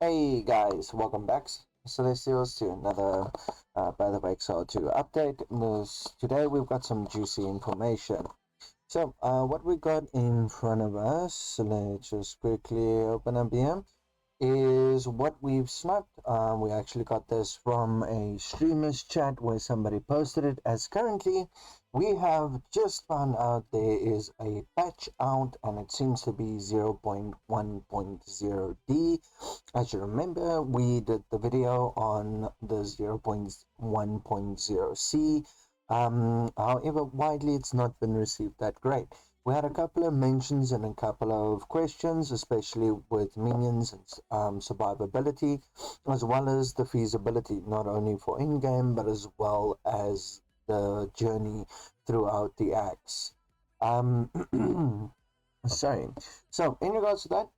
Hey guys, welcome back, Celestials, to another by the way Exile 2 update. Today we've got some juicy information. So, what we got in front of us, let's just quickly open up here, is what we've sniped. We actually got this from a streamer's chat where somebody posted it. As currently, we have just found out there is a patch out and it seems to be 0.1.0D. As you remember, we did the video on the 0.1.0C. However, widely it's not been received that great. We had a couple of mentions and a couple of questions, especially with minions and survivability, as well as the feasibility, not only for in-game, but as well as the journey throughout the acts. Um, Sorry. So, in regards to that,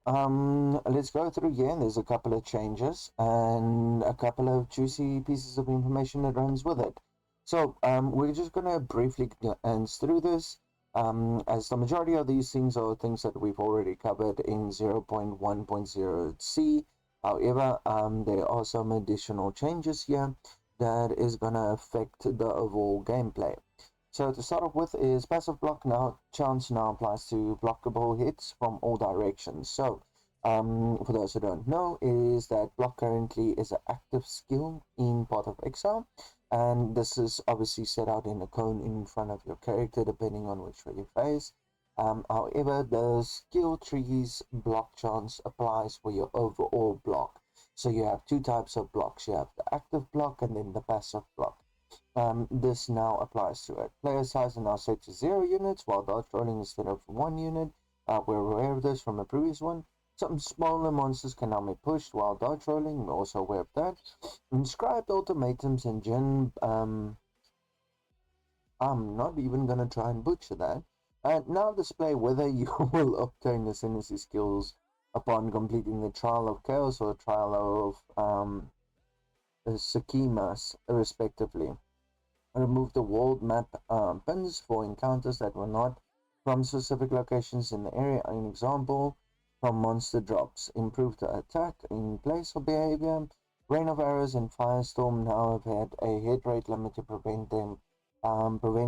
let's go through here. There's a couple of changes and a couple of juicy pieces of information that runs with it. So, we're just going to briefly glance through this, as the majority of these things are things that we've already covered in 0.1.0C. However, there are some additional changes here that is going to affect the overall gameplay. So to start off with is passive block now chance now applies to blockable hits from all directions. So for those who don't know, is that block currently is an active skill in part of Exile, and this is obviously set out in a cone in front of your character depending on which way you face. However, the skill tree's block chance applies for your overall block. So you have two types of blocks. You have the active block and then the passive block. This now applies to it. Player size is now set to 0 units, while dodge rolling instead of 1 unit. We're aware of this from the previous one. Some smaller monsters can now be pushed while dodge rolling. We're also aware of that. Inscribed ultimatums and gen. I'm not even gonna try and butcher that. Now display whether you will obtain ascendancy skills upon completing the Trial of Chaos or Trial of Sakimas, respectively. Remove the world map pins for encounters that were not from specific locations in the area. An example, from monster drops. Improve the attack in place or behavior. Rain of arrows and firestorm now have had a hit rate limit to prevent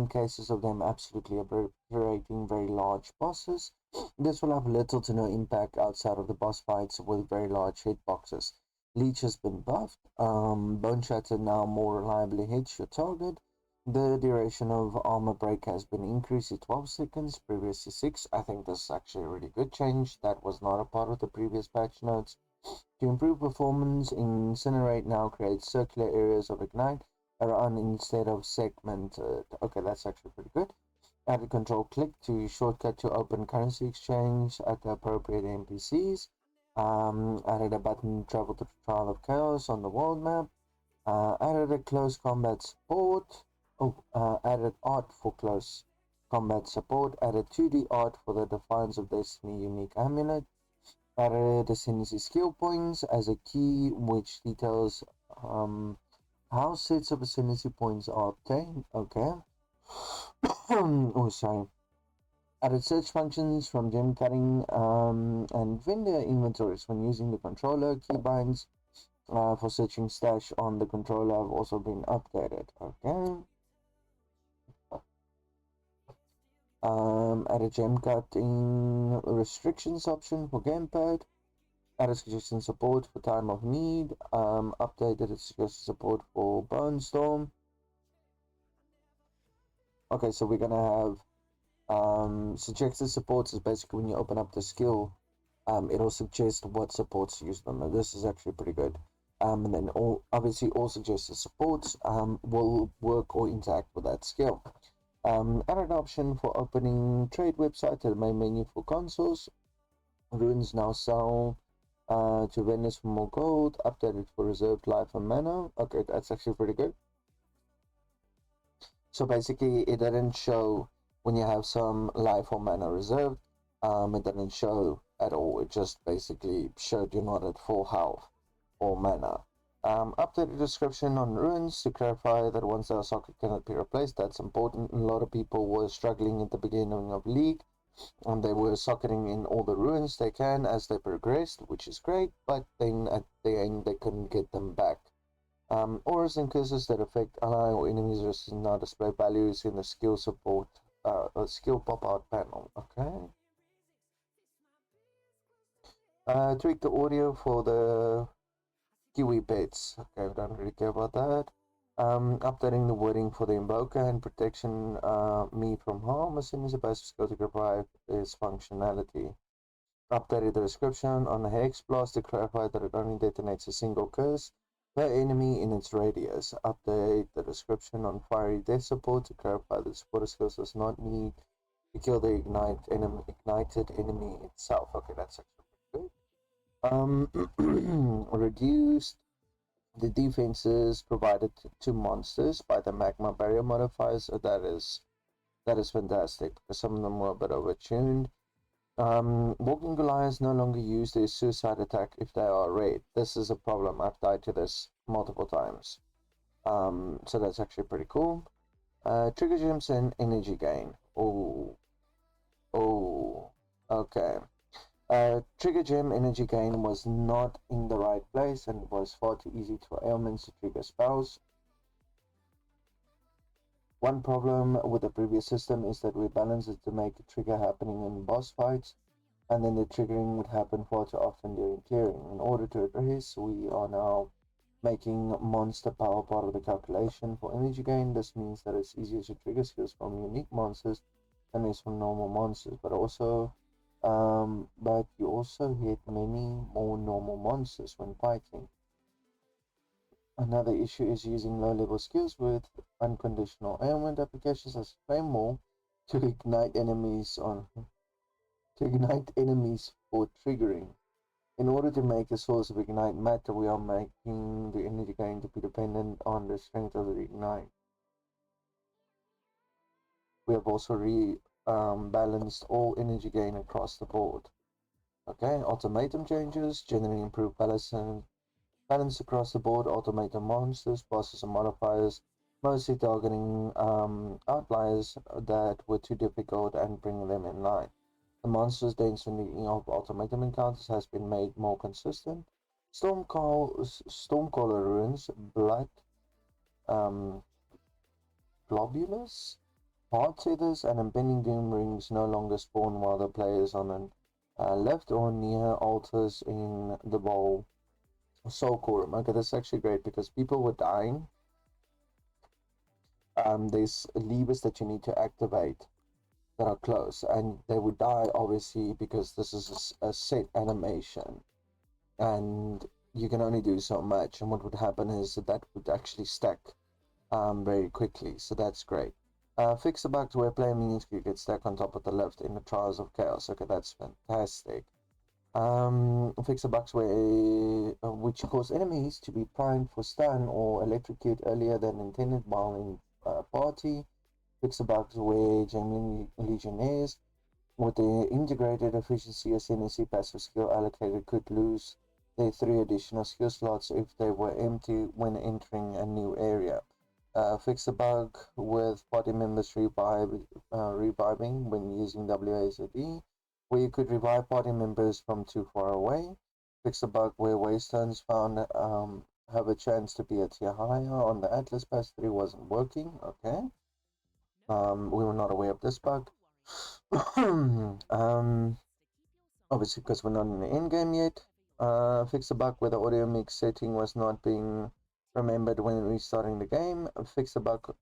cases of them absolutely obliterating very large bosses. This will have little to no impact outside of the boss fights with very large hitboxes. Leech has been buffed. Bone Shatter now more reliably hits your target. The duration of armor break has been increased to 12 seconds, previously 6. I think this is actually a really good change. That was not a part of the previous patch notes. To improve performance, Incinerate now creates circular areas of Ignite around instead of segmented. Okay, that's actually pretty good. Added control click to shortcut to open currency exchange at the appropriate NPCs. Added a button to travel to the Trial of Chaos on the world map. Added a close combat support. Added art for close combat support. Added 2D art for the Defiance of Destiny unique amulet. Added ascendancy skill points as a key, which details how sets of ascendancy points are obtained. Okay. Oh, sorry. Added search functions from gem cutting and vendor inventories when using the controller. Keybinds for searching stash on the controller have also been updated. Okay. Add a gem cutting restrictions option for gamepad. Added suggestion support for time of need. Updated suggestion support for Bone Storm. Okay, so we're gonna have suggested supports is basically when you open up the skill, it'll suggest what supports to use them. And this is actually pretty good. And then obviously all suggested supports will work or interact with that skill. Added option for opening trade website to the main menu for consoles. Runes now sell to vendors for more gold. Updated for reserved life and mana. Okay, that's actually pretty good. So basically, it didn't show when you have some life or mana reserved. It didn't show at all. It just basically showed you're not at full health or mana. Updated description on runes to clarify that once their socket cannot be replaced. That's important. A lot of people were struggling at the beginning of League And they were socketing in all the ruins they can as they progressed, which is great, but then at the end they couldn't get them back. Auras and curses that affect ally or enemies resistance now display values in the skill support, skill pop-out panel. Okay. Tweak the audio for the Kiwi pets. Okay, we don't really care about that. Updating the wording for the invoker and protection me from harm as soon as the basic skill to revive is functionality. Updated the description on the hex blast to clarify that it only detonates a single curse per enemy in its radius. Update the description on fiery death support to clarify that supporter skills does not need to kill the ignited enemy itself. Okay, that's actually pretty good. Reduced the defenses provided to monsters by the magma barrier modifiers. That is fantastic because some of them were a bit overtuned. Walking Goliaths no longer use their suicide attack if they are red. This is a problem. I've died to this multiple times. So that's actually pretty cool. Trigger gems and energy gain. Oh, okay. Trigger gem energy gain was not in the right place and it was far too easy for ailments to trigger spells. One problem with the previous system is that we balanced it to make the trigger happening in boss fights, and then the triggering would happen far too often during clearing. In order to address, we are now making monster power part of the calculation. For energy gain, this means that it's easier to trigger skills from unique monsters than is from normal monsters, but you also hit many more normal monsters when fighting. Another issue is using low-level skills with unconditional ailment applications as flame wall to ignite enemies for triggering. In order to make a source of ignite matter, we are making the energy gain to be dependent on the strength of the ignite. We have also balanced all energy gain across the board. Okay, ultimatum changes generally improve balance across the board. Automaton monsters, bosses, and modifiers, mostly targeting outliers that were too difficult and bringing them in line. The monsters density of automaton encounters has been made more consistent. Stormcaller ruins, blood, globulus, hard tethers, and impending doom rings no longer spawn while the player is on an left or near altars in the bowl. Soul Quorum. Okay, that's actually great because people were dying. There's levers that you need to activate that are close, and they would die obviously because this is a set animation, and you can only do so much. And what would happen is that would actually stack very quickly. So that's great. Fix the bugs where player minions could get stuck on top of the left in the Trials of Chaos. Okay, that's fantastic. Fix the bugs where which cause enemies to be primed for stun or electrocute earlier than intended while in party. Fix the bugs where genuine legionnaires with the integrated efficiency ascendancy passive skill allocated could lose their 3 additional skill slots if they were empty when entering a new area. Fix the bug with party members reviving when using WASD, where you could revive party members from too far away. Fix the bug where waystones found have a chance to be a tier higher on the Atlas Pass 3 wasn't working. Okay. We were not aware of this bug. Obviously because we're not in the end game yet. Fix the bug where the audio mix setting was not being remembered when restarting the game. Fix the bug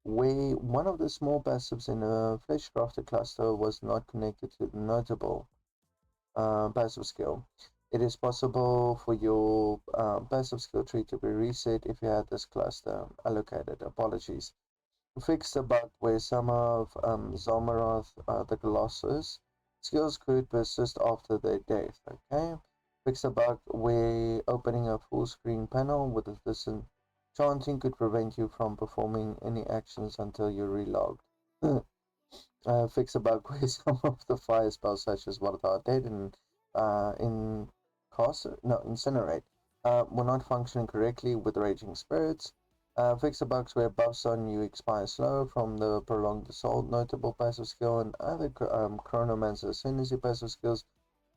where one of the small passives in a Fleshcrafter cluster was not connected to the notable passive skill. It is possible for your passive skill tree to be reset if you had this cluster allocated. Apologies. Fix the bug where some of Zomaroth, the Colossus, skills could persist after their death. Okay. Fix the bug where opening a full screen panel with this chanting could prevent you from performing any actions until you relogged. Fix a bug where some of the fire spells such as What Are Dead and Incinerate were not functioning correctly with Raging Spirits. Fix the bugs where buffs on you expire slow from the prolonged assault, notable passive skill, and other chronomancer ascendancy passive skills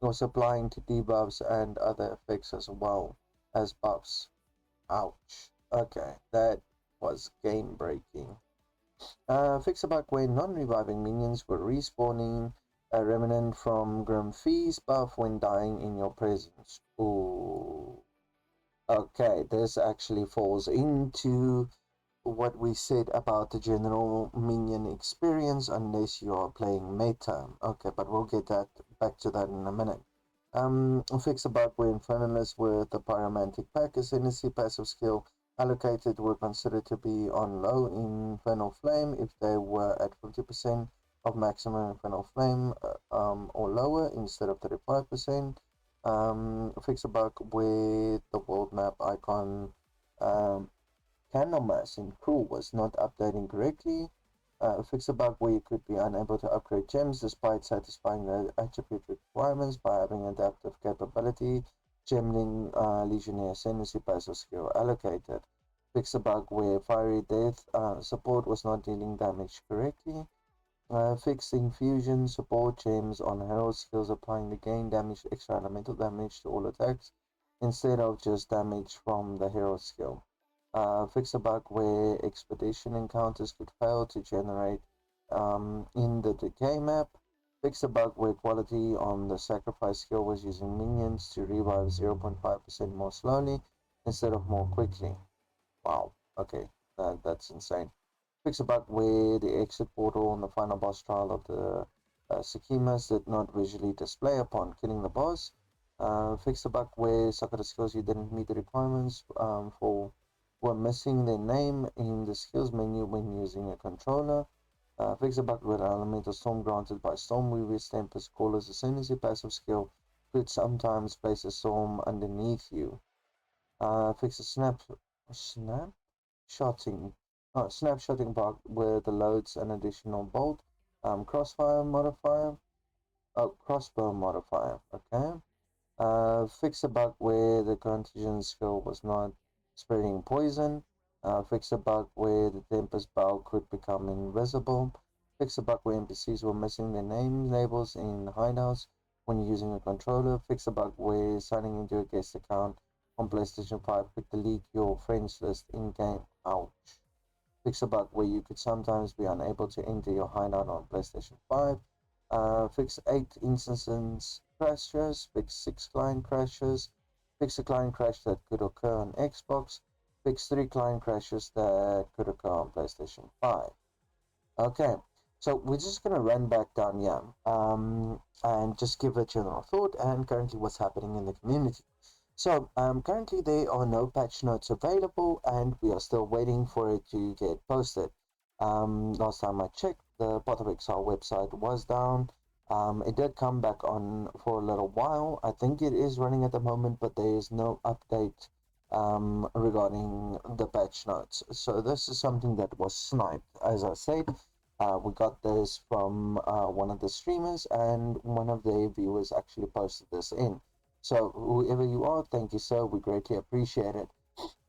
was applying to debuffs and other effects as well as buffs. Ouch. Okay, that was game breaking. Fix a bug where non-reviving minions were respawning a remnant from Grim Feast buff when dying in your presence. Ooh. Okay, this actually falls into what we said about the general minion experience unless you are playing meta. Okay, but we'll get that back to that in a minute. Fix a bug where Infernalists with the Pyromantic Pack ascendancy passive skill allocated were considered to be on low Infernal Flame if they were at 50% of maximum Infernal Flame or lower instead of 35%. Fix a bug with the world map icon Candlemas in Cruel was not updating correctly. Fix a bug where you could be unable to upgrade gems despite satisfying the attribute requirements by having adaptive capability. Gemling Legionnaire Ascendancy passive skill allocated. Fix a bug where Fiery Death support was not dealing damage correctly. Fix infusion support gems on Herald skills applying the gain damage extra elemental damage to all attacks instead of just damage from the hero skill. Fix a bug where expedition encounters could fail to generate in the decay map. Fix a bug where quality on the sacrifice skill was using minions to revive 0.5% more slowly instead of more quickly. Wow, okay, that's insane. Fix a bug where the exit portal on the final boss trial of the Sakimas did not visually display upon killing the boss. Fix a bug where Sakura skills you didn't meet the requirements for were missing their name in the skills menu when using a controller. Fix a bug where elemental storm granted by Stormweaver's Tempest Caller's ascendancy passive skill could sometimes place a storm underneath you. Fix a snapshotting snapshotting bug where the loads an additional bolt, crossfire modifier, crossbow modifier. Okay. Fix a bug where the contagion skill was not spreading poison. Fix a bug where the Tempest Bow could become invisible. Fix a bug where NPCs were missing their name labels in hideouts when using a controller. Fix a bug where signing into a guest account on PlayStation 5 could delete your friends list in game. Ouch. Fix a bug where you could sometimes be unable to enter your hideout on PlayStation 5. Fix 8 instances crashes. Fix 6 client crashes. Fix a client crash that could occur on Xbox. Fix 3 client crashes that could occur on PlayStation 5. Okay, so we're just gonna run back down here and just give a general thought and currently what's happening in the community. So currently there are no patch notes available and we are still waiting for it to get posted. Last time I checked, the Path of Exile website was down. It did come back on for a little while. I think it is running at the moment, but there is no update regarding the patch notes. So this is something that was sniped. As I said, we got this from one of the streamers and one of the viewers actually posted this in. So whoever you are, thank you, sir. We greatly appreciate it.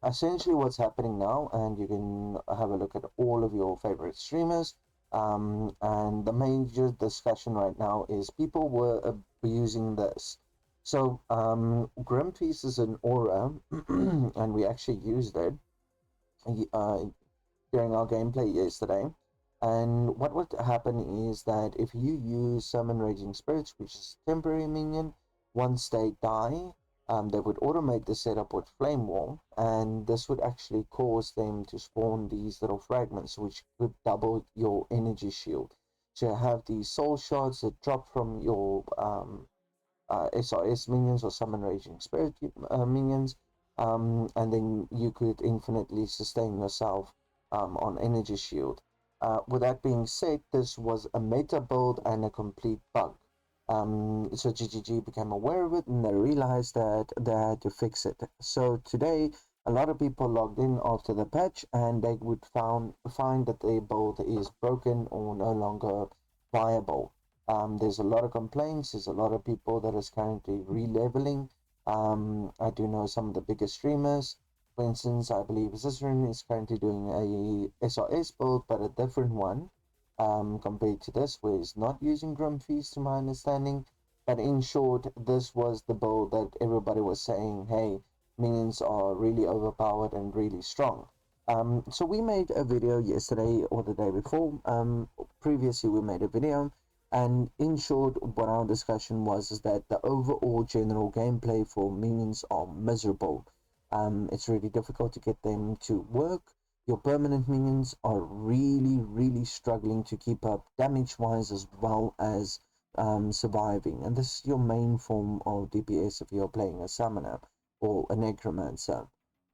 Essentially, what's happening now, and you can have a look at all of your favorite streamers. And the major discussion right now is people were abusing this. So Grim Feast is an aura, and we actually used it uh, during our gameplay yesterday. And what would happen is that if you use Summon Raging Spirits, which is a temporary minion, once they die, they would automate the setup with Flame Wall, and this would actually cause them to spawn these little fragments, which could double your energy shield. So you have these soul shards that drop from your SRS minions or Summon Raging Spirit minions, and then you could infinitely sustain yourself on Energy Shield. With that being said, this was a meta build and a complete bug. So GGG became aware of it and they realized that they had to fix it. So today, a lot of people logged in after the patch and they would find that their build is broken or no longer viable. There's a lot of complaints. There's a lot of people that is currently re-leveling. I do know some of the biggest streamers For instance, I believe Cicerone is currently doing a SRS build, but a different one compared to this, where he's not using Grim Feast to my understanding. But in short, this was the build that everybody was saying, hey, minions are really overpowered and really strong. So we made a video yesterday or the day before. Previously we made a video, and in short, what our discussion was is that the overall general gameplay for minions are miserable. It's really difficult to get them to work. Your permanent minions are really struggling to keep up damage wise as well as surviving, and this is your main form of DPS if you're playing a summoner or a necromancer.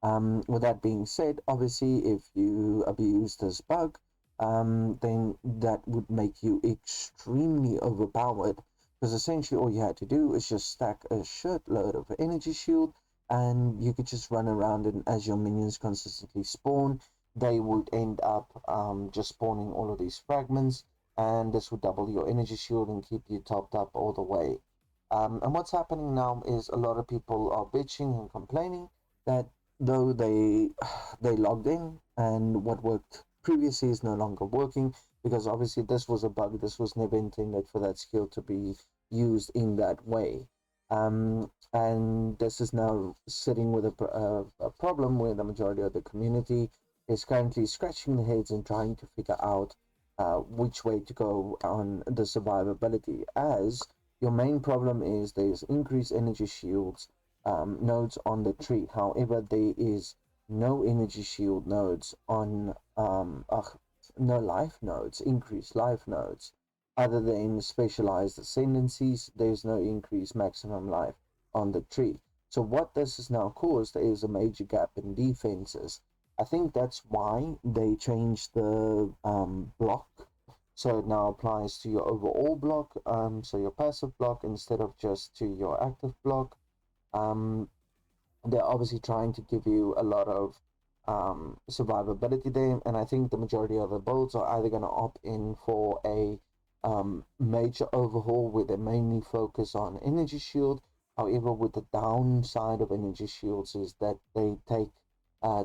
With that being said, obviously, if you abuse this bug, then that would make you extremely overpowered, because essentially all you had to do is just stack a shitload of energy shield, and you could just run around, and as your minions consistently spawn, they would end up just spawning all of these fragments, and this would double your energy shield and keep you topped up all the way. And what's happening now is a lot of people are bitching and complaining that though they logged in and what worked previously is no longer working, because obviously this was a bug. This was never intended for that skill to be used in that way. And this is now sitting with a problem where the majority of the community is currently scratching their heads and trying to figure out which way to go on the survivability, as your main problem is there's increased energy shields nodes on the tree. However, there is no energy shield nodes on no life nodes, increased life nodes. Other than specialized ascendancies, there's no increased maximum life on the tree. So what this has now caused is a major gap in defenses. I think that's why they changed the block, so it now applies to your overall block, so your passive block instead of just to your active block. um, they're obviously trying to give you a lot of survivability there, and I think the majority of the builds are either going to opt in for a major overhaul where they mainly focus on energy shield. However, with the downside of energy shields is that they take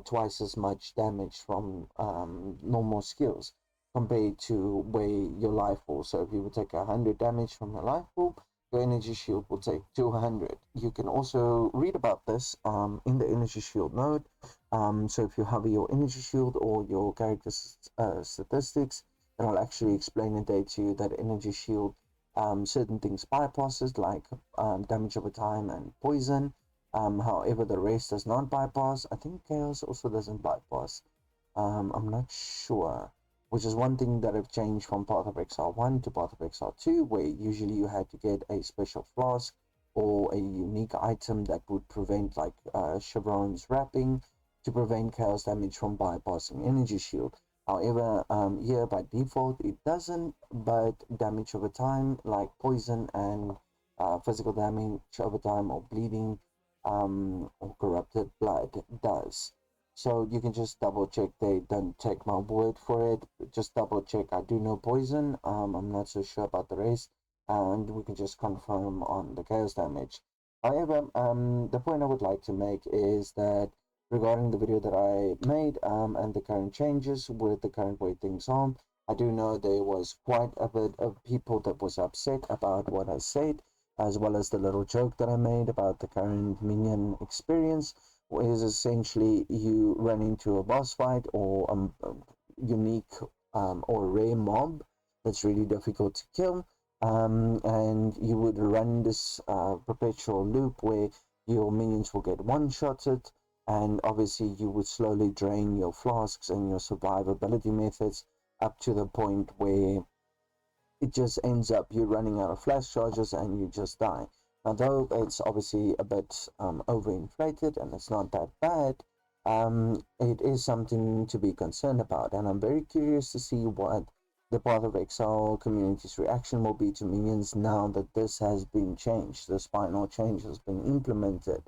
twice as much damage from normal skills compared to where your life ball. So if you would take 100 damage from your life ball, your energy shield will take 200. You can also read about this in the energy shield node. So if you have your energy shield or your character statistics, then I'll actually explain it there to you that energy shield certain things bypasses, like damage over time and poison. However, the rest does not bypass. I think chaos also doesn't bypass. I'm not sure, which is one thing that have changed from Path of Exile 1 to Path of Exile 2, where usually you had to get a special flask or a unique item that would prevent, like Chevron's wrapping, to prevent chaos damage from bypassing energy shield. However, here by default it doesn't, but damage over time, like poison and physical damage over time or bleeding or corrupted blood, does. So you can just double check. They don't take my word for it. Just double check. I do know poison. I'm not so sure about the rest, and we can just confirm on the chaos damage. However, the point I would like to make is that regarding the video that I made, and the current changes with the current way things are, I do know there was quite a bit of people that was upset about what I said, as well as the little joke that I made about the current minion experience, is essentially you run into a boss fight or a unique or rare mob that's really difficult to kill, and you would run this perpetual loop where your minions will get one-shotted, and obviously you would slowly drain your flasks and your survivability methods up to the point where it just ends up you running out of flash charges and you just die. Now, though it's obviously a bit overinflated and it's not that bad, it is something to be concerned about, and I'm very curious to see what the Path of Exile community's reaction will be to minions now that this has been changed, this final change has been implemented,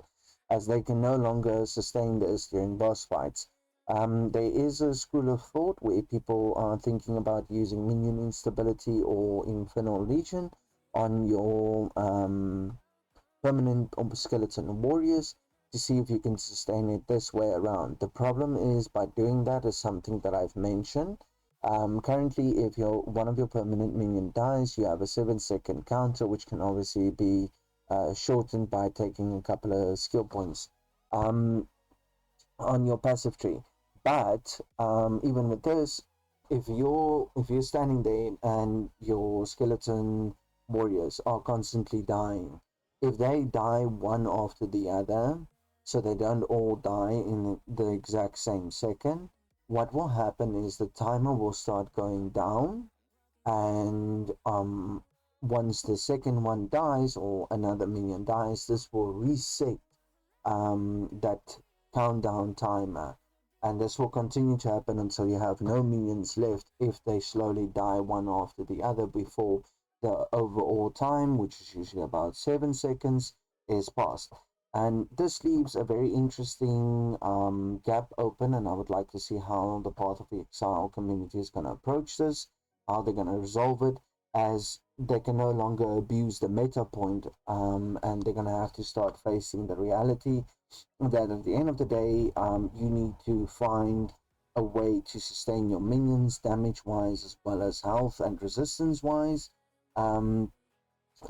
as they can no longer sustain this during boss fights. There is a school of thought where people are thinking about using minion instability or Infernal Legion on your permanent skeleton warriors, to see if you can sustain it this way around. The problem is by doing that is something that I've mentioned. Currently, if one of your permanent minion dies, you have a 7-second counter, which can obviously be shortened by taking a couple of skill points um, on your passive tree. But even with this, if you're standing there and your skeleton warriors are constantly dying, if they die one after the other, so they don't all die in the exact same second, what will happen is the timer will start going down, and once the second one dies or another minion dies, this will reset that countdown timer, and this will continue to happen until you have no minions left if they slowly die one after the other before the overall time, which is usually about 7 seconds, is passed. And this leaves a very interesting gap open, and I would like to see how the Path of the Exile community is going to approach this, how they're going to resolve it, as they can no longer abuse the meta point, and they're going to have to start facing the reality that at the end of the day, you need to find a way to sustain your minions damage wise, as well as health and resistance wise. Um,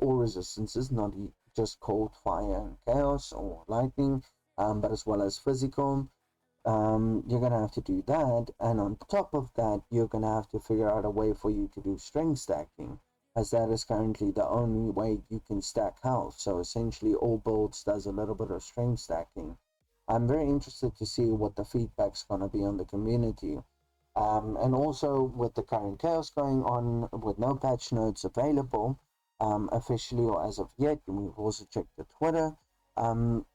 all resistances, not just cold, fire, and chaos or lightning, but as well as physical. You're gonna have to do that, and on top of that, you're gonna have to figure out a way for you to do strength stacking, as that is currently the only way you can stack health. So essentially, all builds does a little bit of strength stacking. I'm very interested to see what the feedback's gonna be on the community. And also with the current chaos going on, with no patch notes available officially or as of yet, and we've also checked the Twitter. Um,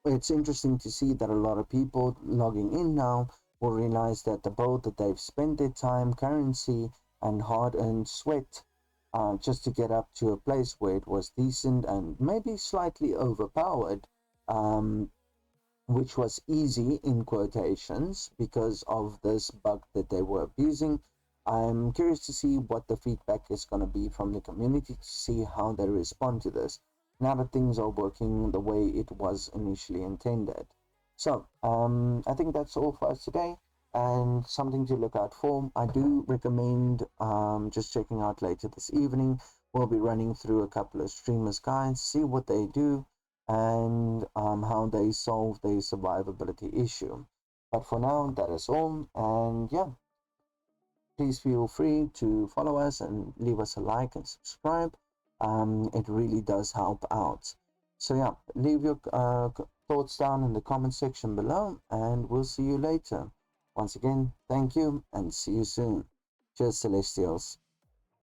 it's interesting to see that a lot of people logging in now will realize that the build that they've spent their time, currency, and hard-earned sweat just to get up to a place where it was decent and maybe slightly overpowered, um, which was easy in quotations because of this bug that they were abusing. I'm curious to see what the feedback is going to be from the community, to see how they respond to this now that things are working the way it was initially intended. So, I think that's all for us today, and something to look out for. I do recommend just checking out later this evening. We'll be running through a couple of streamers' guides, see what they do, and how they solve the survivability issue. But for now, that is all. And yeah, please feel free to follow us and leave us a like and subscribe. It really does help out. So yeah, leave your thoughts down in the comment section below, and we'll see you later. Once again, thank you and see you soon. Cheers, Celestials.